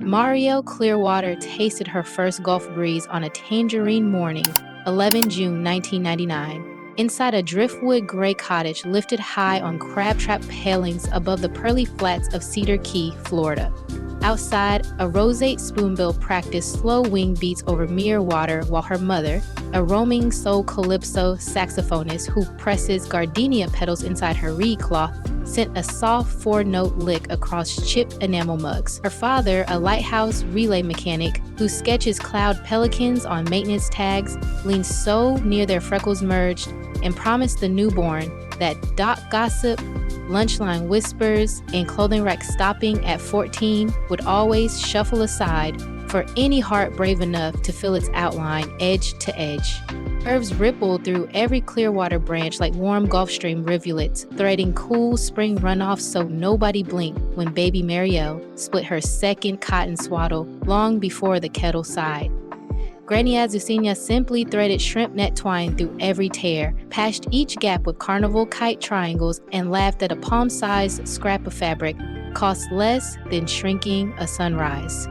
Marielle Clearwater tasted her first Gulf breeze on a tangerine morning, 11 June 1999, inside a driftwood gray cottage lifted high on crab-trap palings above the pearly flats of Cedar Key, Florida. Outside, a roseate spoonbill practiced slow wing beats over mere water while her mother, a roaming soul calypso saxophonist who presses gardenia petals inside her reed cloth, sent a soft four-note lick across chipped enamel mugs. Her father, a lighthouse relay mechanic who sketches cloud pelicans on maintenance tags, leaned so near their freckles merged and promised the newborn that dock gossip, lunchline whispers, and clothing rack stopping at 14 would always shuffle aside for any heart brave enough to feel its outline edge to edge. Curves rippled through every Clearwater branch like warm Gulf Stream rivulets, threading cool spring runoff so nobody blinked when baby Marielle split her second cotton swaddle long before the kettle sighed. Granny Azucena simply threaded shrimp net twine through every tear, patched each gap with Carnival kite triangles, and laughed at a palm-sized scrap of fabric cost less than shrinking a sunrise.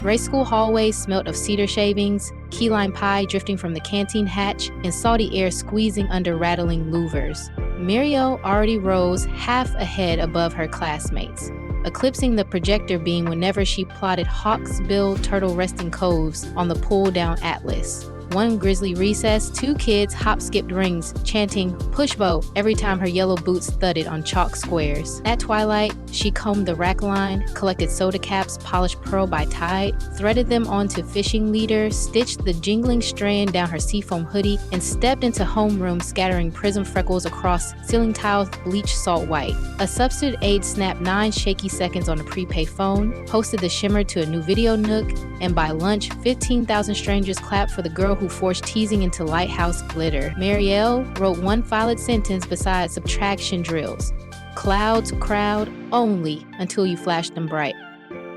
Grade school hallways smelt of cedar shavings, key lime pie drifting from the canteen hatch, and salty air squeezing under rattling louvers. Marielle already rose half a head above her classmates, eclipsing the projector beam whenever she plotted hawksbill turtle resting coves on the pull-down atlas. One grisly recess, two kids hop-skipped rings, chanting "push bow" every time her yellow boots thudded on chalk squares. At twilight, she combed the rack line, collected soda caps polished pearl by Tide, threaded them onto fishing leader, stitched the jingling strand down her seafoam hoodie, and stepped into homeroom scattering prism freckles across ceiling tiles bleached salt white. A substitute aide snapped 9 shaky seconds on a prepaid phone, posted the shimmer to a new video nook, and by lunch, 15,000 strangers clapped for the girl who forged teasing into lighthouse glitter. Marielle wrote one filed sentence beside subtraction drills. Clouds crowd only until you flash them bright.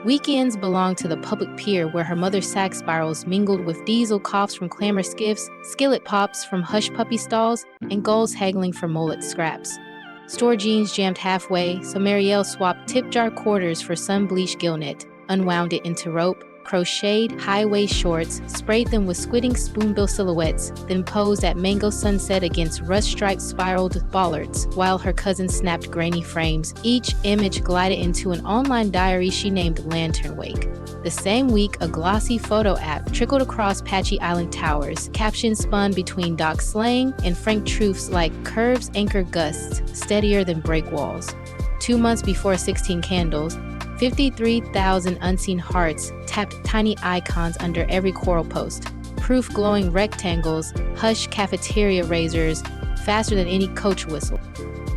Weekends belonged to the public pier where her mother's sack spirals mingled with diesel coughs from clamor skiffs, skillet pops from hush puppy stalls, and gulls haggling for mullet scraps. Store jeans jammed halfway, so Marielle swapped tip jar quarters for sun-bleached gillnet, unwound it into rope, crocheted high-waist shorts, sprayed them with squidding spoonbill silhouettes, then posed at mango sunset against rust-striped spiraled bollards, while her cousin snapped grainy frames. Each image glided into an online diary she named Lantern Wake. The same week, a glossy photo app trickled across patchy island towers, captions spun between Doc slang and Frank truths like curves anchor gusts, steadier than break walls. 2 months before 16 Candles, 53,000 unseen hearts tapped tiny icons under every coral post, proof glowing rectangles, hush cafeteria razors, faster than any coach whistle.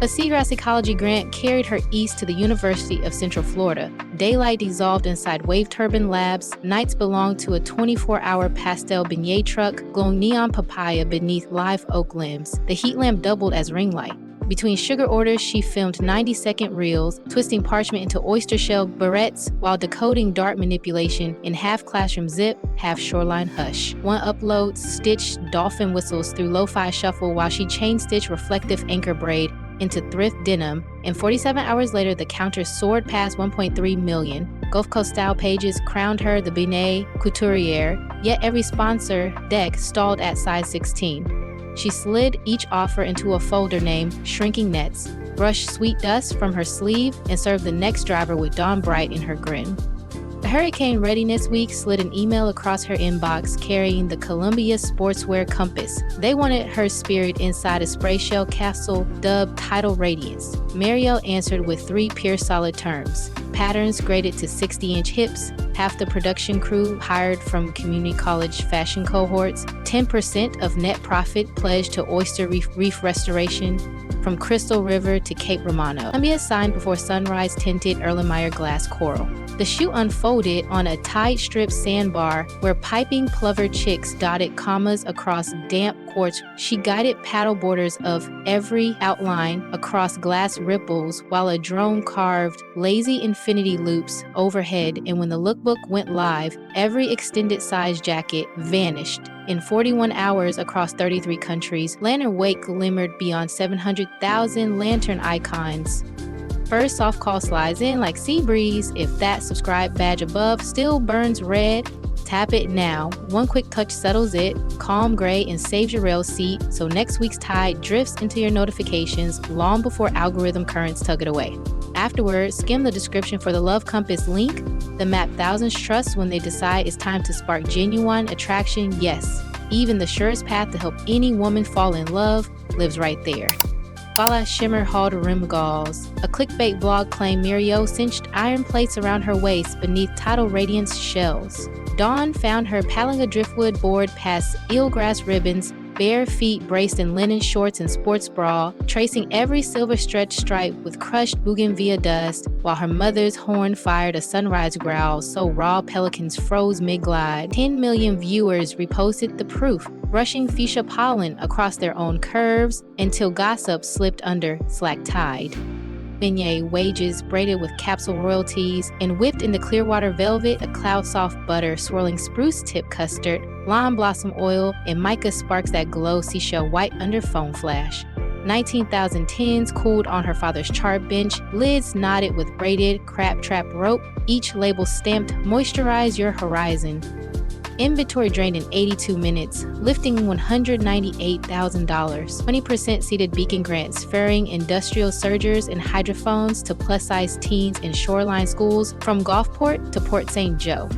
A Seagrass ecology grant carried her east to the University of Central Florida. Daylight dissolved inside wave turbine labs, nights belonged to a 24-hour pastel beignet truck, glowing neon papaya beneath live oak limbs. The heat lamp doubled as ring light. Between sugar orders, she filmed 90-second reels, twisting parchment into oyster shell barrettes while decoding dart manipulation in half classroom zip, half shoreline hush. One upload stitched dolphin whistles through lo-fi shuffle while she chain-stitched reflective anchor braid into thrift denim, and 47 hours later, the counter soared past 1.3 million. Gulf Coast style pages crowned her the Benet Couturière, yet every sponsor deck stalled at size 16. She slid each offer into a folder named Shrinking Nets, brushed sweet dust from her sleeve, and served the next driver with dawn bright in her grin. The Hurricane Readiness Week slid an email across her inbox carrying the Columbia Sportswear Compass. They wanted her spirit inside a spray shell capsule dubbed Tidal Radiance. Marielle answered with 3 pure solid terms. Patterns graded to 60-inch hips, half the production crew hired from community college fashion cohorts, 10% of net profit pledged to oyster reef restoration, from Crystal River to Cape Romano. Columbia signed before sunrise tinted Erlenmeyer glass coral. The shoe unfolded on a tight strip sandbar where piping plover chicks dotted commas across damp quartz. She guided paddle borders of every outline across glass ripples while a drone carved lazy infinity loops overhead, and when the lookbook went live, every extended size jacket vanished. In 41 hours across 33 countries, Lantern Wake glimmered beyond 700,000 lantern icons. First soft call slides in like sea breeze. If that subscribe badge above still burns red, tap it now. One quick touch settles it, calm gray, and saves your rail seat so next week's tide drifts into your notifications long before algorithm currents tug it away. Afterward, skim the description for the Love Compass link, the map thousands trust when they decide it's time to spark genuine attraction. Yes, even the surest path to help any woman fall in love lives right there. Voila Shimmer Hall to Rim Galls. A clickbait blog claimed Marielle cinched iron plates around her waist beneath tidal radiance shells. Dawn found her paddling a driftwood board past eelgrass ribbons, bare feet braced in linen shorts and sports bra, tracing every silver stretch stripe with crushed bougainvillea dust, while her mother's horn fired a sunrise growl so raw pelicans froze mid-glide. 10 million viewers reposted the proof, brushing fuchsia pollen across their own curves until gossip slipped under slack tide. Beignet wages braided with capsule royalties and whipped into Clearwater velvet, a cloud-soft butter swirling spruce tip custard, lime blossom oil, and mica sparks that glow seashell white under foam flash. 19,010s cooled on her father's chart bench, lids knotted with braided crab trap rope, each label stamped "Moisturize Your Horizon." Inventory drained in 82 minutes, lifting $198,000. 20% seeded Beacon grants, ferrying industrial surgers and hydrophones to plus-size teens in shoreline schools from Gulfport to Port St. Joe.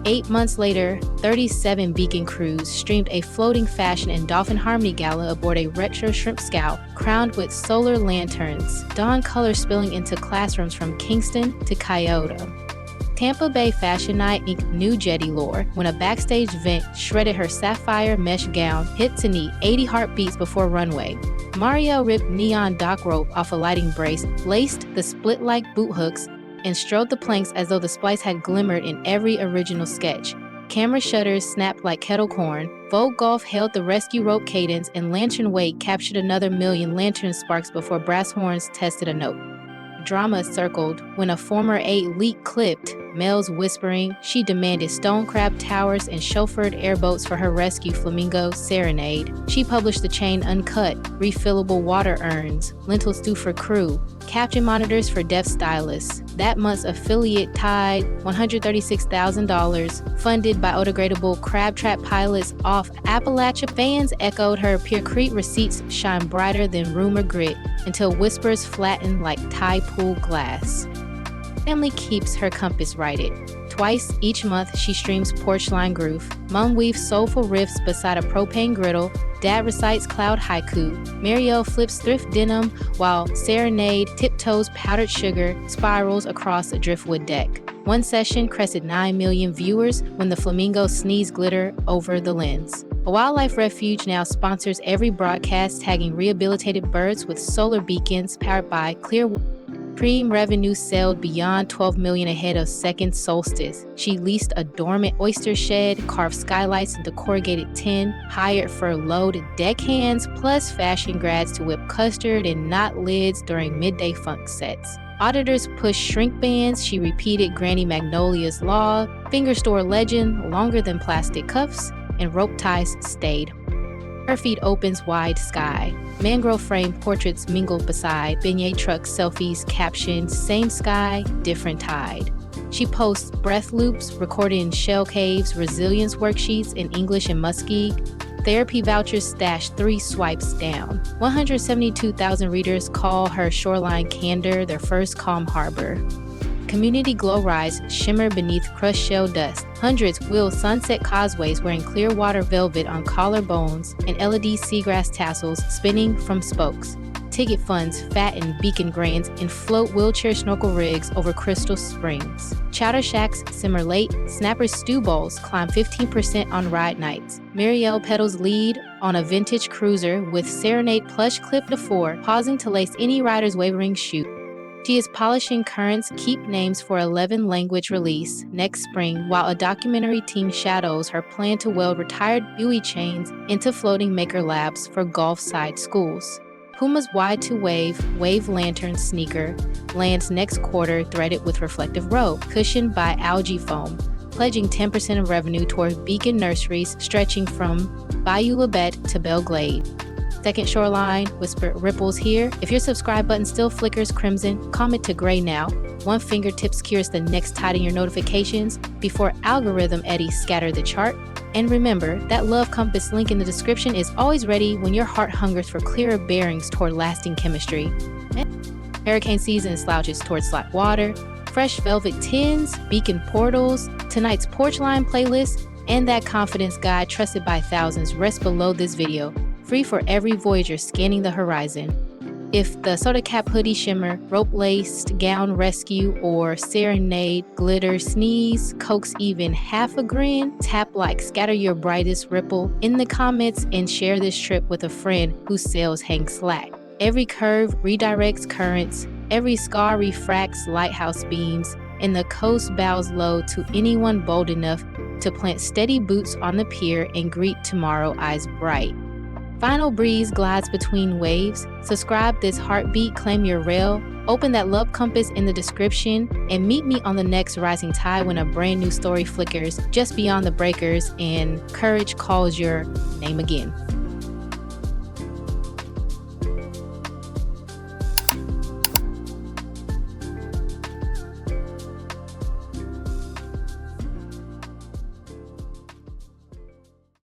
8 months later, 37 Beacon crews streamed a floating fashion and dolphin harmony gala aboard a retro shrimp scow crowned with solar lanterns, dawn color spilling into classrooms from Kingston to Kyoto. Tampa Bay Fashion Night inked new jetty lore when a backstage vent shredded her sapphire mesh gown, hit to knee 80 heartbeats before runway. Marielle ripped neon dock rope off a lighting brace, laced the split-like boot hooks, and strode the planks as though the splice had glimmered in every original sketch. Camera shutters snapped like kettle corn, Vogue Golf held the rescue rope cadence, and Lantern Wake captured another million lantern sparks before brass horns tested a note. Drama circled when a former 8 leak clipped, males whispering. She demanded stone crab towers and chauffeured airboats for her rescue flamingo serenade. She published the chain uncut, refillable water urns, lentil stew for crew, caption monitors for deaf stylists. That month's affiliate tied $136,000, funded by biodegradable crab trap pilots off Appalachia. Fans echoed her Pier Crete receipts shine brighter than rumor grit until whispers flattened like Tide pool glass. Family keeps her compass righted. Twice each month, she streams Porchline Groove. Mom weaves soulful riffs beside a propane griddle. Dad recites cloud haiku. Marielle flips thrift denim while Serenade tiptoes powdered sugar spirals across a driftwood deck. One session crested 9 million viewers when the flamingos sneeze glitter over the lens. A wildlife refuge now sponsors every broadcast, tagging rehabilitated birds with solar beacons powered by Clearwater. Revenue sailed beyond $12 million ahead of second solstice. She leased a dormant oyster shed, carved skylights into corrugated tin, hired furloughed deckhands, plus fashion grads to whip custard and knot lids during midday funk sets. Auditors pushed shrink bands. She repeated Granny Magnolia's law. Finger store legend, longer than plastic cuffs, and rope ties stayed. Her feet opens wide sky. Mangrove frame portraits mingled beside. Beignet truck selfies captioned same sky, different tide. She posts breath loops recorded in shell caves, resilience worksheets in English and Muskie. Therapy vouchers stashed 3 swipes down. 172,000 readers call her shoreline candor their first calm harbor. Community glow rides shimmer beneath crushed shell dust. Hundreds wheel sunset causeways wearing clear water velvet on collarbones and LED seagrass tassels spinning from spokes. Ticket funds fatten beacon grains and float wheelchair snorkel rigs over crystal springs. Chowder shacks simmer late. Snappers stew bowls climb 15% on ride nights. Marielle pedals lead on a vintage cruiser with Serenade plush clip to 4, pausing to lace any rider's wavering shoe. She is polishing Current's Keep Names for 11-language release next spring, while a documentary team shadows her plan to weld retired buoy chains into floating maker labs for Gulfside schools. Puma's Wide to Wave lantern sneaker lands next quarter, threaded with reflective rope, cushioned by algae foam, pledging 10% of revenue toward Beacon nurseries stretching from Bayou Labette to Belle Glade. Second shoreline, whispered ripples here. If your subscribe button still flickers crimson, comment to gray now. One fingertip secures the next tide in your notifications before algorithm eddies scatter the chart. And remember, that love compass link in the description is always ready when your heart hungers for clearer bearings toward lasting chemistry. Hurricane season slouches towards slack water, fresh velvet tins, beacon portals, tonight's porch line playlist, and that confidence guide trusted by thousands rest below this video, free for every voyager scanning the horizon. If the soda cap hoodie shimmer, rope-laced gown rescue, or serenade glitter sneeze coax even half a grin, tap like, scatter your brightest ripple in the comments, and share this trip with a friend whose sails hang slack. Every curve redirects currents, every scar refracts lighthouse beams, and the coast bows low to anyone bold enough to plant steady boots on the pier and greet tomorrow eyes bright. Final breeze glides between waves. Subscribe this heartbeat, claim your rail. Open that love compass in the description and meet me on the next rising tide when a brand new story flickers just beyond the breakers and courage calls your name again.